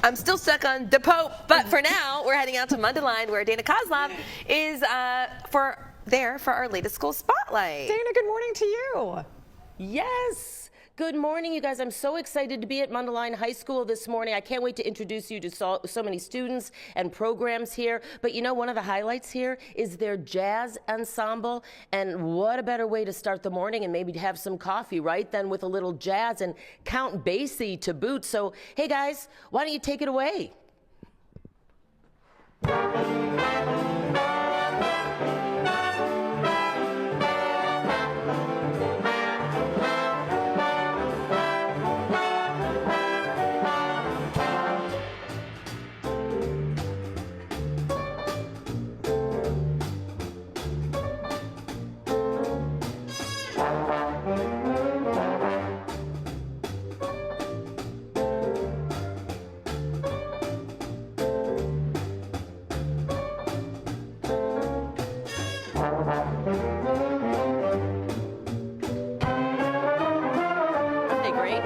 I'm still stuck on the Pope, but for now, we're heading out to Mundelein, where Dana Kozlov is for our latest school spotlight. Dana, good morning to you. Yes. Good morning, you guys. I'm so excited to be at Mundelein High School this morning. I can't wait to introduce you to so many students and programs here. But you know, one of the highlights here is their jazz ensemble. And what a better way to start the morning and maybe to have some coffee, right? Than with a little jazz and Count Basie to boot. So, hey guys, why don't you take it away? Aren't they great?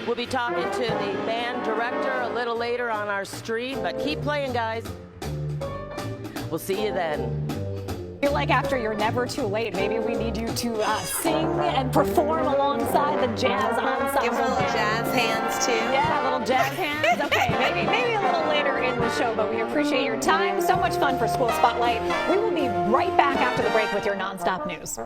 We'll be talking to the band director a little later on our stream, but keep playing, guys. We'll see you then. I feel like after You're Never Too Late, maybe we need you to sing and perform alongside the jazz ensemble. Give her little jazz hands, too. Yeah, little jazz hands. Okay, maybe a little later in the show, but we appreciate your time. So much fun for School Spotlight. We will be right back after the break with your nonstop news.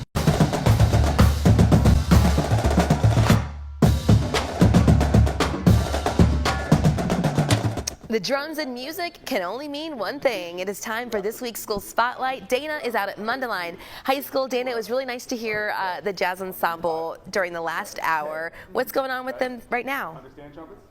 The drums and music can only mean one thing. It is time for this week's School Spotlight. Dana is out at Mundelein High School. Dana, it was really nice to hear the jazz ensemble during the last hour. What's going on with them right now? Understand trumpets?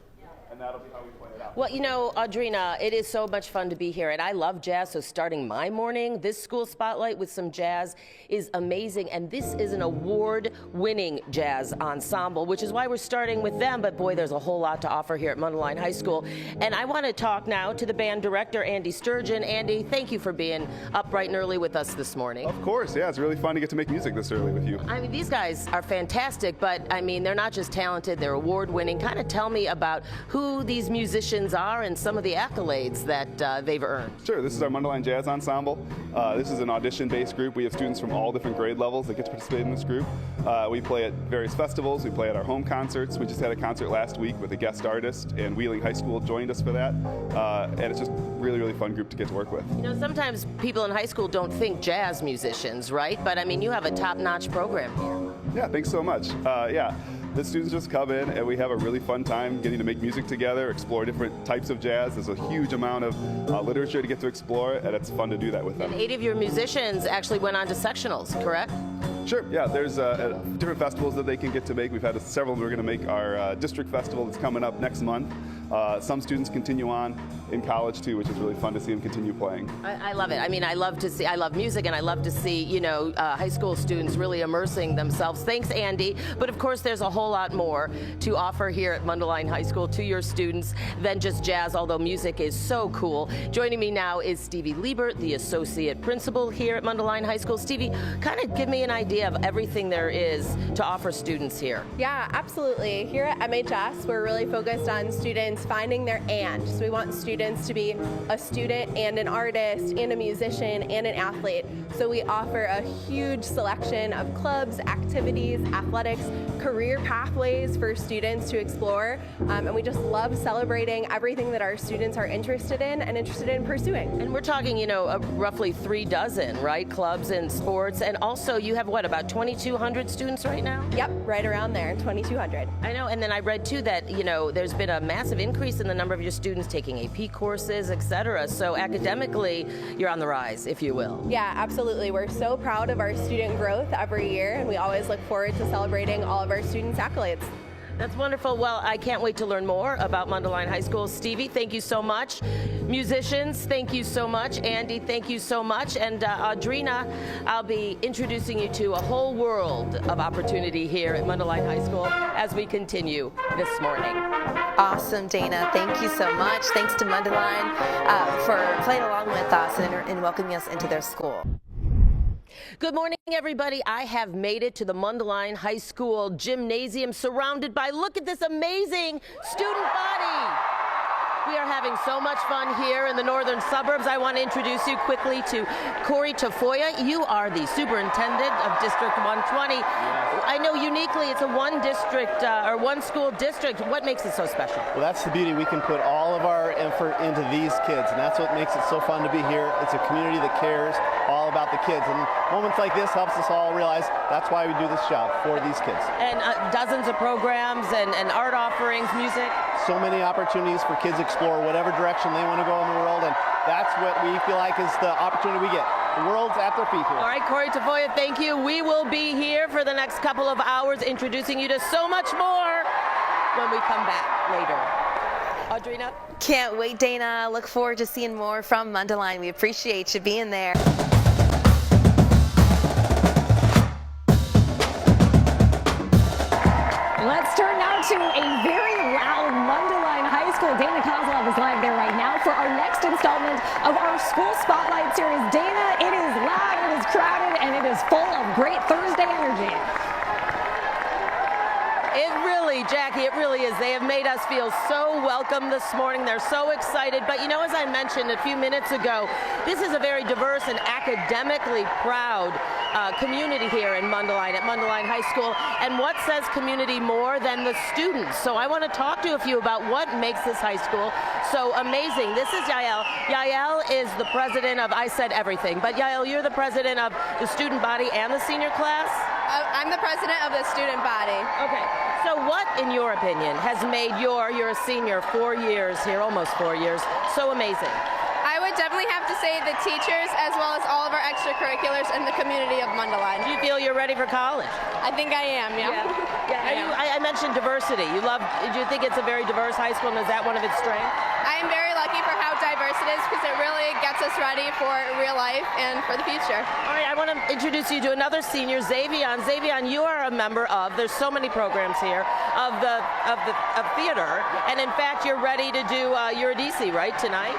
And that'll be how we play it out. Well, you know, Audrina, it is so much fun to be here, and I love jazz, so starting my morning, this School Spotlight with some jazz is amazing, and this is an award-winning jazz ensemble, which is why we're starting with them, but boy, there's a whole lot to offer here at Mundelein High School. And I want to talk now to the band director, Andy Sturgeon. Andy, thank you for being up bright and early with us this morning. Of course, yeah, it's really fun to get to make music this early with you. I mean, these guys are fantastic, but I mean, they're not just talented, they're award-winning. Kind of tell me about who these musicians are and some of the accolades that they've earned. Sure, this is our Mundelein Jazz Ensemble. This is an audition-based group. We have students from all different grade levels that get to participate in this group. We play at various festivals, we play at our home concerts. We just had a concert last week with a guest artist, and Wheeling High School joined us for that. And it's just a really, really fun group to get to work with. You know, sometimes people in high school don't think jazz musicians, right? But I mean, you have a top-notch program here. Yeah, thanks so much. Yeah. The students just come in and we have a really fun time getting to make music together, explore different types of jazz. There's a huge amount of literature to get to explore, and it's fun to do that with them. And 8 of your musicians actually went on to sectionals, correct? Sure, yeah, there's different festivals that they can get to make. We've had several. We're going to make our district festival that's coming up next month. Some students continue on in college too, which is really fun to see them continue playing. I love it. I mean, I love music, and I love to see, you know, high school students really immersing themselves. Thanks, Andy. But of course, there's a whole lot more to offer here at Mundelein High School to your students than just jazz, although music is so cool. Joining me now is Stevie Liebert, the associate principal here at Mundelein High School. Stevie, kind of give me an idea of everything there is to offer students here. Yeah, absolutely. Here at MHS, we're really focused on students finding their and. So we want students to be a student and an artist and a musician and an athlete. So we offer a huge selection of clubs, activities, athletics, career pathways for students to explore. And we just love celebrating everything that our students are interested in and interested in pursuing. And we're talking, you know, roughly 3 dozen, right? Clubs and sports. And also you have what, about 2,200 students right now? Yep, right around there, 2,200. I know, and then I read too that, you know, there's been a massive increase in the number of your students taking AP courses, etc. So academically, you're on the rise, if you will. Yeah, absolutely. We're so proud of our student growth every year, and we always look forward to celebrating all of our students' accolades. That's wonderful. Well, I can't wait to learn more about Mundelein High School. Stevie, thank you so much. Musicians, thank you so much. Andy, thank you so much. And Audrina, I'll be introducing you to a whole world of opportunity here at Mundelein High School as we continue this morning. Awesome, Dana. Thank you so much. Thanks to Mundelein for playing along with us and welcoming us into their school. Good morning, everybody. I have made it to the Mundelein High School gymnasium, surrounded by, look at this amazing student body. We are having so much fun here in the northern suburbs. I want to introduce you quickly to Corey Tafoya. You are the superintendent of District 120. I know uniquely it's a one district or one school district. What makes it so special? Well, that's the beauty. We can put all of our effort into these kids, and that's what makes it so fun to be here. It's a community that cares all about the kids, and moments like this helps us all realize that's why we do this job, for these kids. And dozens of programs and art offerings, music. So many opportunities for kids to explore whatever direction they want to go in the world, and that's what we feel like is the opportunity we get. The world's at their feet here. All right, Corey Tafoya, thank you. We will be here for the next couple of hours introducing you to so much more when we come back later. Audrina? Can't wait, Dana. Look forward to seeing more from Mundelein. We appreciate you being there. Let's turn now to a very loud Mundelein High School. Dana Kozlov is live there right now for our next installment of our School Spotlight series. Dana, it is loud, it is crowded, and it is full of great Thursday energy. It really, Jackie, it really is. They have made us feel so welcome this morning. They're so excited. But, you know, as I mentioned a few minutes ago, this is a very diverse and academically proud community here in Mundelein, at Mundelein High School. And what says community more than the students? So I want to talk to a few about what makes this high school so amazing. This is Yael. Yael is the president of I Said Everything. But Yael, you're the president of the student body and the senior class? I'm the president of the student body. Okay. So what, in your opinion, has made you're a senior, 4 years here, almost 4 years, so amazing? I would definitely have to say the teachers, as well as all of our extracurriculars and the community of Mundelein. Do you feel you're ready for college? I think I am, yeah. I mentioned diversity. Do you think it's a very diverse high school, and is that one of its strengths? I am very lucky for how diverse it is, because it really gets us ready for real life and for the future. All right, I want to introduce you to another senior, Xavion. Xavion, you are a member of, there's so many programs here, of theater, and in fact, you're ready to do Eurydice, right, tonight?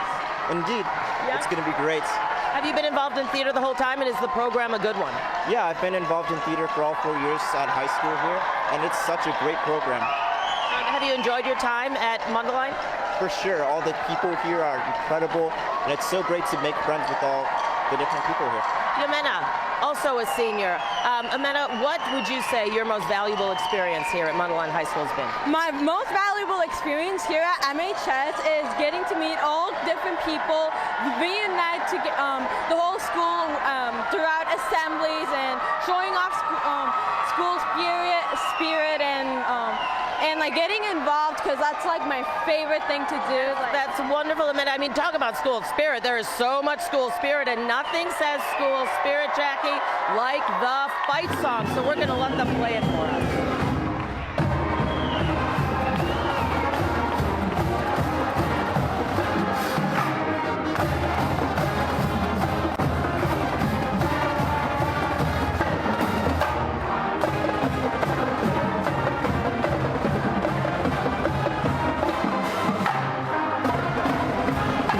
Indeed. Yeah. It's going to be great. Have you been involved in theater the whole time, and is the program a good one? Yeah, I've been involved in theater for all 4 years at high school here, and it's such a great program. Have you enjoyed your time at Mundelein? For sure. All the people here are incredible, and it's so great to make friends with all the different people here. Yamena, also a senior. Amena, what would you say your most valuable experience here at Mundelein High School has been? My most valuable experience here at MHS is getting to meet all different people, reunite to the whole school throughout assemblies, and showing off school spirit and like getting involved, because that's like my favorite thing to do. That's wonderful, Amanda. I mean, talk about school spirit. There is so much school spirit, and nothing says school spirit, Jackie, like the fight song. So we're going to let them play it for us.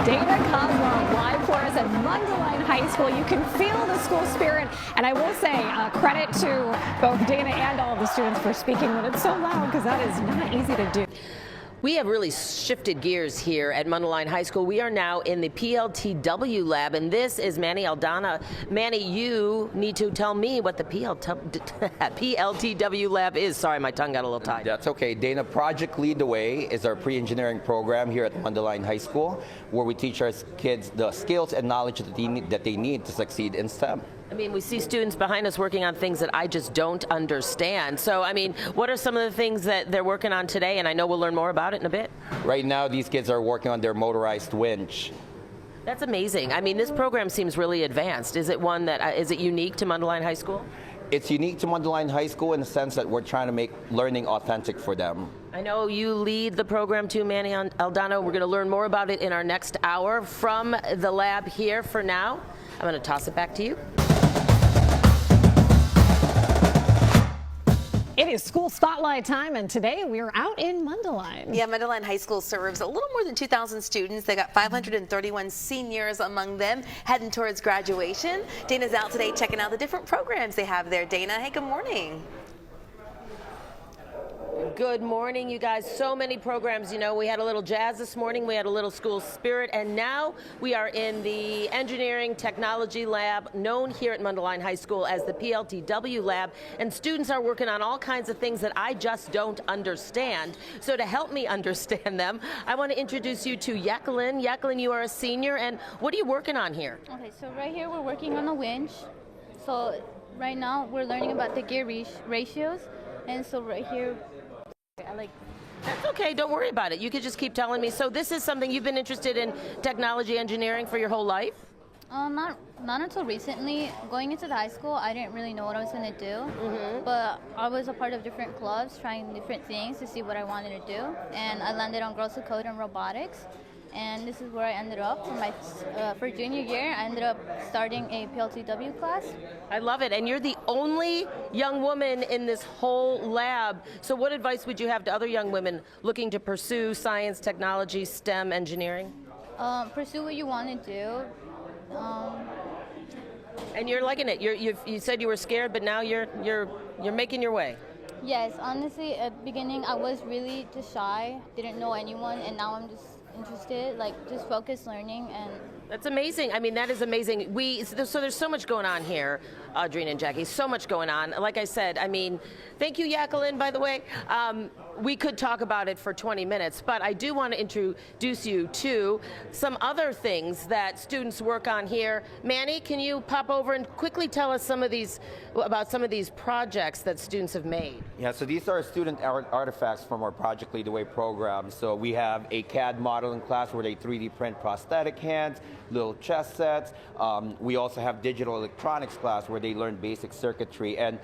Dana Kozlov live for us at Mundelein High School. You can feel the school spirit, and I will say credit to both Dana and all of the students for speaking when it's so loud, because that is not easy to do. We have really shifted gears here at Mundelein High School. We are now in the PLTW lab, and this is Manny Aldana. Manny, you need to tell me what the PLTW lab is. Sorry, my tongue got a little tied. That's okay. Dana, Project Lead the Way is our pre-engineering program here at Mundelein High School, where we teach our kids the skills and knowledge that they need to succeed in STEM. I mean, we see students behind us working on things that I just don't understand. So, I mean, what are some of the things that they're working on today? And I know we'll learn more about it in a bit. Right now, these kids are working on their motorized winch. That's amazing. I mean, this program seems really advanced. Is it one that, is it unique to Mundelein High School? It's unique to Mundelein High School in the sense that we're trying to make learning authentic for them. I know you lead the program too, Manny Aldana. We're going to learn more about it in our next hour from the lab here. For now, I'm going to toss it back to you. It is school spotlight time, and today we are out in Mundelein. Yeah, Mundelein High School serves a little more than 2,000 students. They got 531 seniors among them heading towards graduation. Dana's out today checking out the different programs they have there. Dana, hey, good morning. Good morning, you guys. So many programs. You know, we had a little jazz this morning, we had a little school spirit, and now we are in the engineering technology lab, known here at Mundelein High School as the PLTW lab, and students are working on all kinds of things that I just don't understand. So to help me understand them, I want to introduce you to Jacqueline. Jacqueline, you are a senior, and what are you working on here? Okay, so right here we're working on a winch. So right now we're learning about the gear ratios, and so right here That's okay, don't worry about it. You could just keep telling me. So this is something you've been interested in, technology engineering, for your whole life? not until recently. Going into the high school, I didn't really know what I was going to do, but I was a part of different clubs, trying different things to see what I wanted to do, and I landed on Girls Who Code and robotics. And this is where I ended up for junior year. I ended up starting a PLTW class. I love it, and you're the only young woman in this whole lab. So what advice would you have to other young women looking to pursue science, technology, STEM, engineering? Pursue what you want to do. And you're liking it. You said you were scared, but now you're making your way. Yes, honestly, at the beginning I was really just shy, didn't know anyone, and now I'm just interested, like just focused learning. And that's amazing. I mean, that is amazing. So there's so much going on here, Audrina and Jackie, so much going on. Like I said, I mean, thank you, Jacqueline, by the way. We could talk about it for 20 minutes, but I do want to introduce you to some other things that students work on here. Manny, can you pop over and quickly tell us about some of these projects that students have made? Yeah, so these are student artifacts from our Project Lead the Way program. So we have a CAD modeling class where they 3D print prosthetic hands, little chess sets. We also have digital electronics class where they learn basic circuitry. And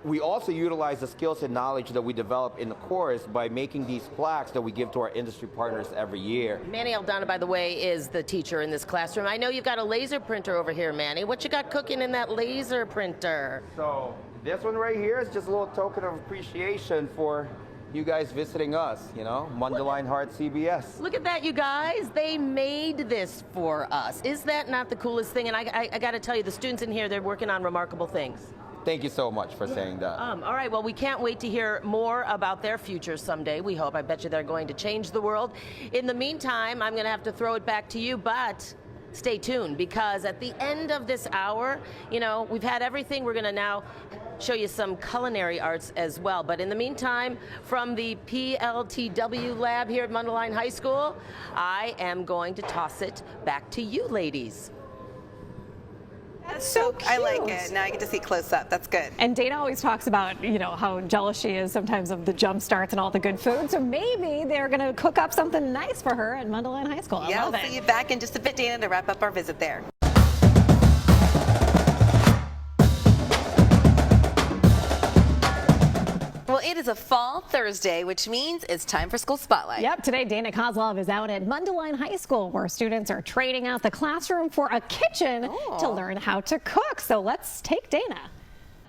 we also utilize the skills and knowledge that we develop in the course by making these plaques that we give to our industry partners every year. Manny Aldana, by the way, is the teacher in this classroom. I know you've got a laser printer over here, Manny. What you got cooking in that laser printer? So this one right here is just a little token of appreciation for you guys visiting us, you know, Mundelein Heart CBS. Look at that, you guys. They made this for us. Is that not the coolest thing? And I got to tell you, the students in here, they're working on remarkable things. Thank you so much for saying that. All right, well, we can't wait to hear more about their future someday. We hope. I bet you they're going to change the world. In the meantime, I'm going to have to throw it back to you, but stay tuned, because at the end of this hour, you know, we've had everything. We're going to now show you some culinary arts as well. But in the meantime, from the PLTW lab here at Mundelein High School, I am going to toss it back to you, ladies. That's so cute. I like it. Now I get to see close up. That's good. And Dana always talks about, you know, how jealous she is sometimes of the jump starts and all the good food. So maybe they're going to cook up something nice for her at Mundelein High School. I love it. I'll see you back in just a bit, Dana, to wrap up our visit there. Well, it is a fall Thursday, which means it's time for School Spotlight. Yep, today Dana Kozlov is out at Mundelein High School, where students are trading out the classroom for a kitchen to learn how to cook. So let's take Dana.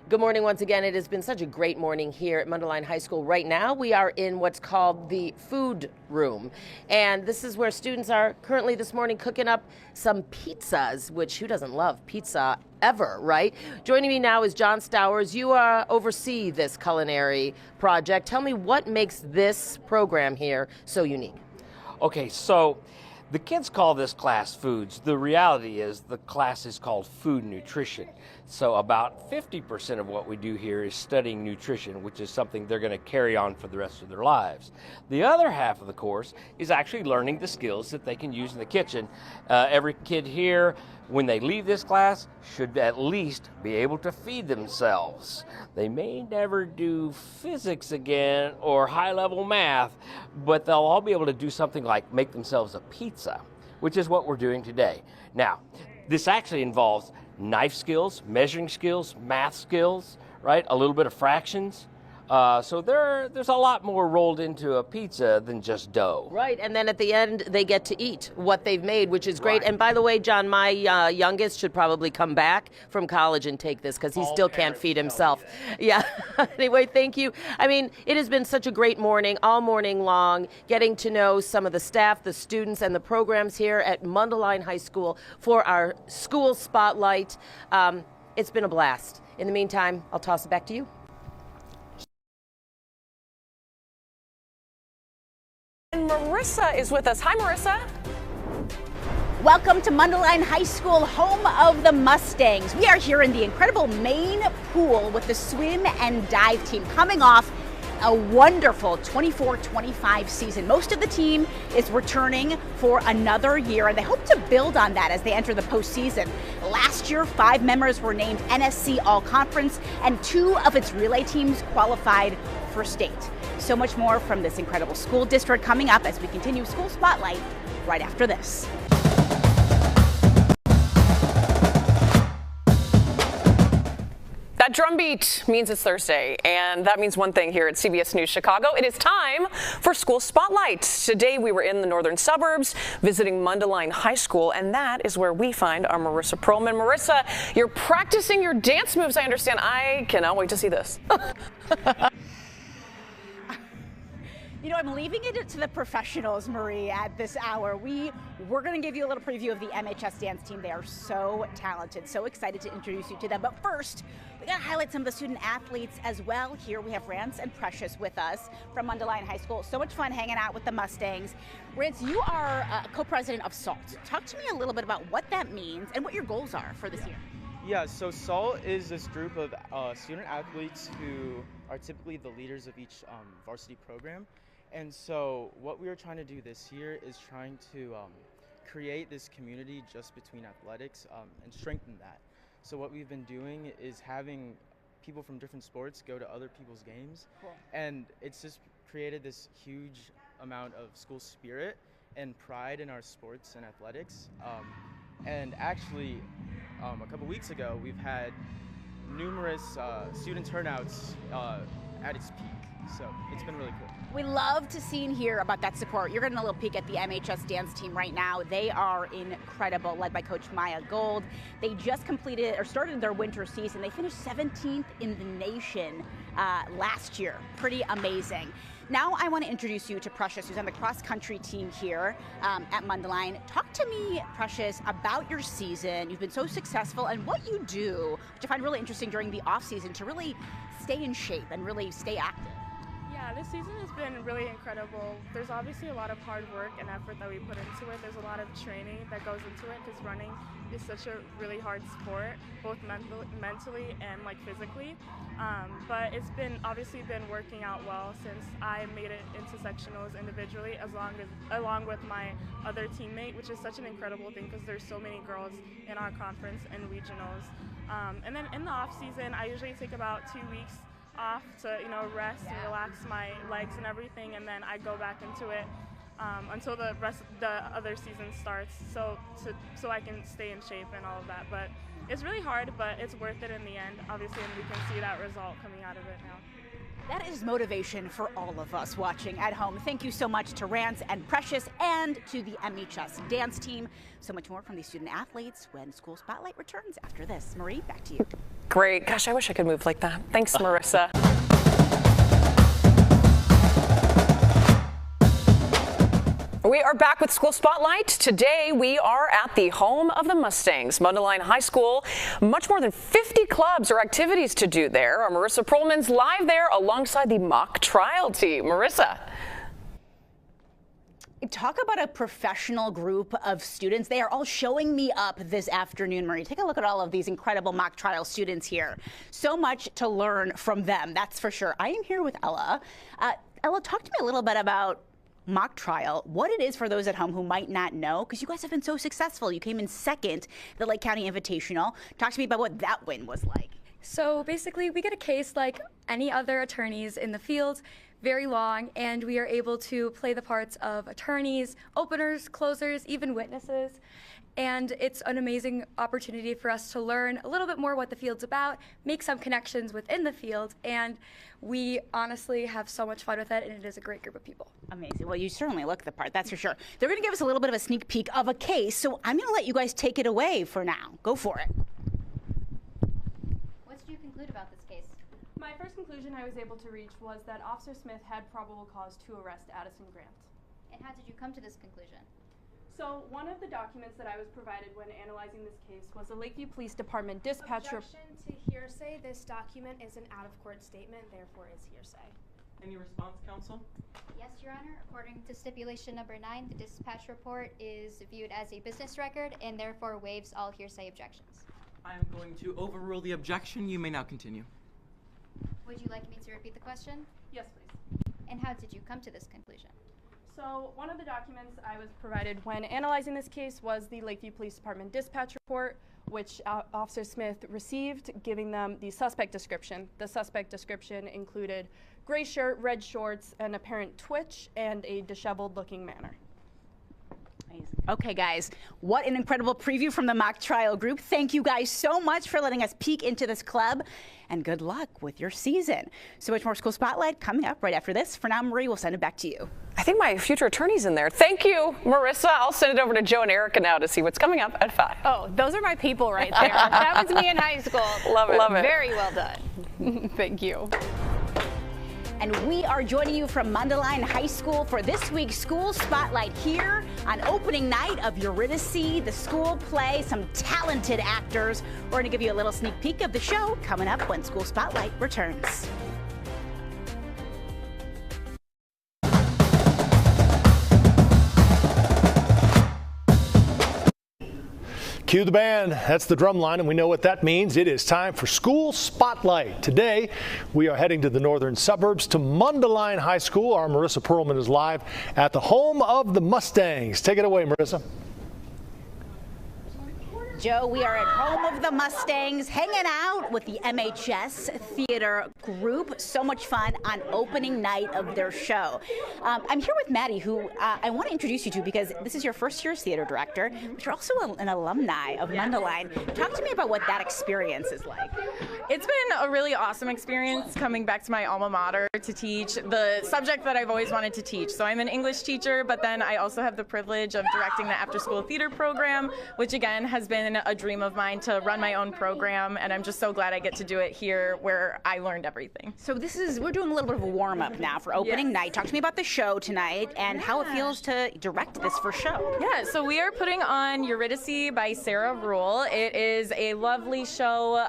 Good morning once again. It has been such a great morning here at Mundelein High School. Right now we are in what's called the food room, and this is where students are currently this morning cooking up some pizzas, which who doesn't love pizza ever, right? Joining me now is John Stowers. You oversee this culinary project. Tell me what makes this program here so unique. Okay, so the kids call this class foods. The reality is the class is called food nutrition. So about 50% of what we do here is studying nutrition, which is something they're going to carry on for the rest of their lives. The other half of the course is actually learning the skills that they can use in the kitchen. Every kid here, when they leave this class, should at least be able to feed themselves. They may never do physics again or high-level math, but they'll all be able to do something like make themselves a pizza, which is what we're doing today. Now, this actually involves knife skills, measuring skills, math skills, right? A little bit of fractions, So there's a lot more rolled into a pizza than just dough. Right, and then at the end, they get to eat what they've made, which is great. Right. And by the way, John, my youngest should probably come back from college and take this because he still can't feed himself. Yeah. Anyway, thank you. I mean, it has been such a great morning, all morning long, getting to know some of the staff, the students, and the programs here at Mundelein High School for our school spotlight. It's been a blast. In the meantime, I'll toss it back to you. And Marissa is with us. Hi, Marissa. Welcome to Mundelein High School, home of the Mustangs. We are here in the incredible main pool with the swim and dive team coming off a wonderful 24-25 season. Most of the team is returning for another year, and they hope to build on that as they enter the postseason. Last year, 5 members were named NSC All-Conference, and 2 of its relay teams qualified for state. So much more from this incredible school district coming up as we continue School Spotlight right after this. That drum beat means it's Thursday, and that means one thing here at CBS News Chicago. It is time for School Spotlight. Today we were in the northern suburbs visiting Mundelein High School, and that is where we find our Marissa Perlman. Marissa, you're practicing your dance moves, I understand. I cannot wait to see this. You know, I'm leaving it to the professionals, Marie, at this hour. We're going to give you a little preview of the MHS dance team. They are so talented, so excited to introduce you to them. But first, we got to highlight some of the student athletes as well. Here we have Rance and Precious with us from Mundelein High School. So much fun hanging out with the Mustangs. Rance, you are co-president of SALT. Talk to me a little bit about what that means and what your goals are for this year. Yeah, so SALT is this group of student athletes who are typically the leaders of each varsity program. And so what we are trying to do this year is trying to create this community just between athletics and strengthen that. So what we've been doing is having people from different sports go to other people's games. Cool. And it's just created this huge amount of school spirit and pride in our sports and athletics. And actually, a couple weeks ago, we've had numerous student turnouts at its peak. So it's been really cool. We love to see and hear about that support. You're getting a little peek at the MHS dance team right now. They are incredible, led by Coach Maya Gold. They just completed or started their winter season. They finished 17th in the nation last year. Pretty amazing. Now I want to introduce you to Precious, who's on the cross-country team here at Mundelein. Talk to me, Precious, about your season. You've been so successful and what you do, which I find really interesting during the off-season to really stay in shape and really stay active. Yeah, this season has been really incredible. There's obviously a lot of hard work and effort that we put into it. There's a lot of training that goes into it because running is such a really hard sport, both mentally and physically. But it's obviously been working out well since I made it into sectionals individually along with my other teammate, which is such an incredible thing because there's so many girls in our conference and regionals. And then in the off season, I usually take about 2 weeks off to rest and relax my legs and everything, and then I go back into it until the other season starts, so I can stay in shape and all of that. But it's really hard, but it's worth it in the end, obviously, and we can see that result coming out of it now. That is motivation for all of us watching at home. Thank you so much to Rance and Precious and to the MHS dance team. So much more from these student athletes when School Spotlight returns after this. Marie, back to you. Great. Gosh, I wish I could move like that. Thanks, Marissa. We are back with School Spotlight. Today we are at the home of the Mustangs, Mundelein High School. Much more than 50 clubs or activities to do there. Our Marissa Perlman's live there alongside the mock trial team. Marissa. Talk about a professional group of students. They are all showing me up this afternoon, Marie. Take a look at all of these incredible mock trial students here. So much to learn from them, that's for sure. I am here with Ella. Ella, talk to me a little bit about mock trial, what it is for those at home who might not know, because you guys have been so successful. You came in second at the Lake County Invitational. Talk to me about what that win was like. So basically, we get a case like any other attorneys in the field. very long, and we are able to play the parts of attorneys, openers, closers, even witnesses. And it's an amazing opportunity for us to learn a little bit more what the field's about, make some connections within the field, and we honestly have so much fun with it, and it is a great group of people. Amazing. Well, you certainly look the part, that's for sure. They're going to give us a little bit of a sneak peek of a case, so I'm going to let you guys take it away for now. Go for it. What did you conclude about this case? My first conclusion I was able to reach was that Officer Smith had probable cause to arrest Addison Grant. And how did you come to this conclusion? So one of the documents that I was provided when analyzing this case was the Lakeview Police Department dispatch report. Objection to hearsay. This document is an out-of-court statement, therefore is hearsay. Any response, counsel? Yes, Your Honor. According to stipulation number 9, the dispatch report is viewed as a business record and therefore waives all hearsay objections. I am going to overrule the objection. You may now continue. Would you like me to repeat the question? Yes, please. And how did you come to this conclusion? So one of the documents I was provided when analyzing this case was the Lakeview Police Department dispatch report, which Officer Smith received, giving them the suspect description. The suspect description included gray shirt, red shorts, an apparent twitch, and a disheveled-looking manner. Okay, guys, what an incredible preview from the mock trial group. Thank you guys so much for letting us peek into this club, and good luck with your season. So much more School Spotlight coming up right after this. For now, Marie, we'll send it back to you. I think my future attorney's in there. Thank you, Marissa. I'll send it over to Joe and Erica now to see what's coming up at 5. Oh, those are my people right there. That was me in high school. Love it. Love it. Very well done. Thank you. And we are joining you from Mundelein High School for this week's School Spotlight here on opening night of Eurydice, the school play, some talented actors. We're going to give you a little sneak peek of the show coming up when School Spotlight returns. Cue the band. That's the drum line, and we know what that means. It is time for School Spotlight. Today, we are heading to the northern suburbs to Mundelein High School. Our Marissa Perlman is live at the home of the Mustangs. Take it away, Marissa. Joe, we are at home of the Mustangs, hanging out with the MHS theater group. So much fun on opening night of their show. I'm here with Maddie, who I want to introduce you to because this is your first year as theater director, but you're also an alumni of Mundelein. Talk to me about what that experience is like. It's been a really awesome experience coming back to my alma mater to teach the subject that I've always wanted to teach. So I'm an English teacher, but then I also have the privilege of directing the after-school theater program, which again has been a dream of mine to run my own program, and I'm just so glad I get to do it here where I learned everything. So we're doing a little bit of a warm-up now for opening night. Talk to me about the show tonight and how it feels to direct this first show. Yeah, so we are putting on Eurydice by Sarah Rule. It is a lovely show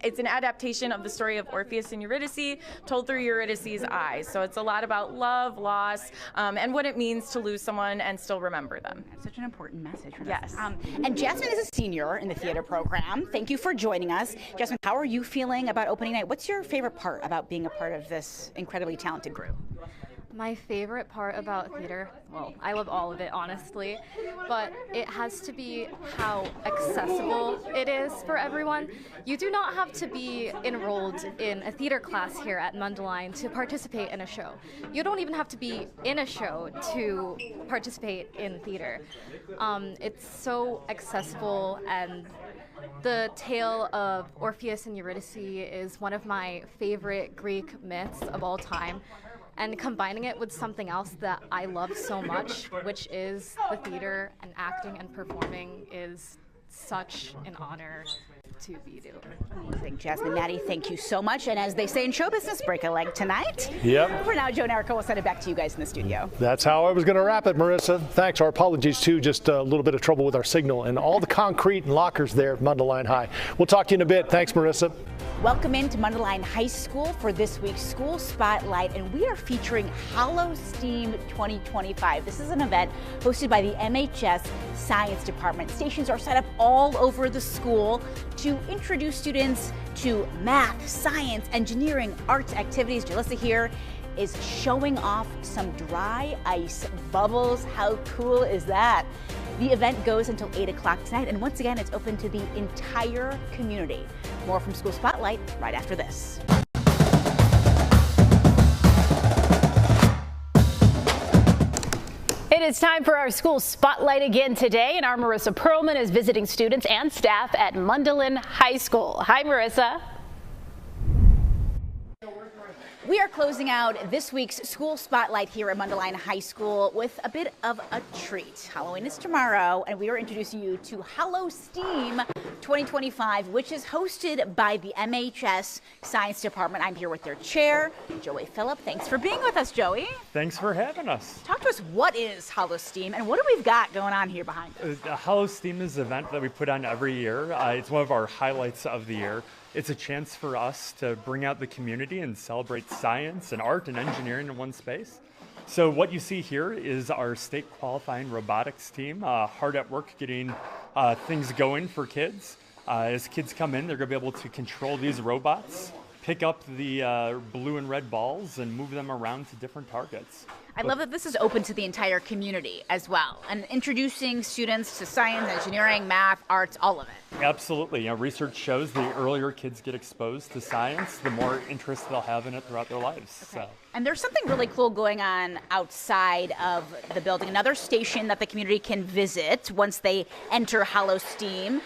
it's an adaptation of the story of Orpheus and Eurydice told through Eurydice's eyes. So it's a lot about love, loss, and what it means to lose someone and still remember them. That's such an important message for this. And Jasmine is a senior in the theater program. Thank you for joining us. Jasmine, how are you feeling about opening night? What's your favorite part about being a part of this incredibly talented group? My favorite part about theater, well, I love all of it, honestly, but it has to be how accessible it is for everyone. You do not have to be enrolled in a theater class here at Mundelein to participate in a show. You don't even have to be in a show to participate in theater. It's so accessible, and the tale of Orpheus and Eurydice is one of my favorite Greek myths of all time. And combining it with something else that I love so much, which is the theater and acting and performing, is such an honor to be doing. Amazing. Jasmine, Maddie, thank you so much. And as they say in show business, break a leg tonight. Yep. For now, Joe and Erica will send it back to you guys in the studio. That's how I was going to wrap it, Marissa. Thanks. Our apologies, too. Just a little bit of trouble with our signal and all the concrete and lockers there at Mundelein High. We'll talk to you in a bit. Thanks, Marissa. Welcome into Mundelein High School for this week's School Spotlight, and we are featuring Hollow STEAM 2025. This is an event hosted by the MHS Science Department. Stations are set up all over the school to introduce students to math, science, engineering, arts activities. Jalissa here is showing off some dry ice bubbles. How cool is that? The event goes until 8 o'clock tonight, and once again, it's open to the entire community. More from School Spotlight right after this. is time for our school spotlight again today, and our Marissa Perlman is visiting students and staff at Mundelein High School. Hi, Marissa. We are closing out this week's school spotlight here at Mundelein High School with a bit of a treat. Halloween is tomorrow, and we are introducing you to Hallow STEAM 2025, which is hosted by the MHS Science Department. I'm here with their chair, Joey Phillip. Thanks for being with us, Joey. Thanks for having us. Talk to us, what is Hallow STEAM, and what do we've got going on here behind us? Hallow STEAM is an event that we put on every year. It's one of our highlights of the year. It's a chance for us to bring out the community and celebrate science and art and engineering in one space. So what you see here is our state qualifying robotics team, hard at work getting things going for kids. As kids come in, they're going to be able to control these robots, pick up the blue and red balls, and move them around to different targets. I love that this is open to the entire community as well, and introducing students to science, engineering, math, arts, all of it. Absolutely. You know, research shows the earlier kids get exposed to science, the more interest they'll have in it throughout their lives. Okay. So. And there's something really cool going on outside of the building, another station that the community can visit once they enter Hallow STEAM.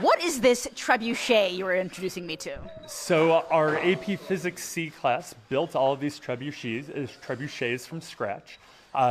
What is this trebuchet you were introducing me to? So our AP Physics C class built all of these trebuchets from scratch.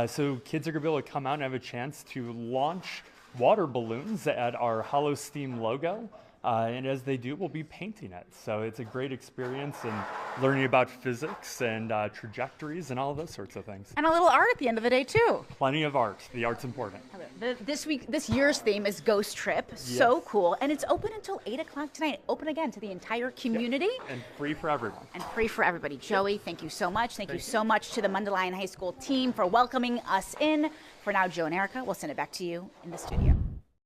So kids are going to be able to come out and have a chance to launch water balloons at our Hallow STEAM logo. And as they do, we'll be painting it. So it's a great experience and learning about physics and trajectories and all of those sorts of things. And a little art at the end of the day, too. Plenty of art. The art's important. This year's theme is Ghost Trip. Yes. So cool. And it's open until 8 o'clock tonight. Open again to the entire community. Yep. And free for everyone. And free for everybody. Joey, thank you so much. Thank you so much to the Mundelein High School team for welcoming us in. For now, Joe and Erica, we'll send it back to you in the studio.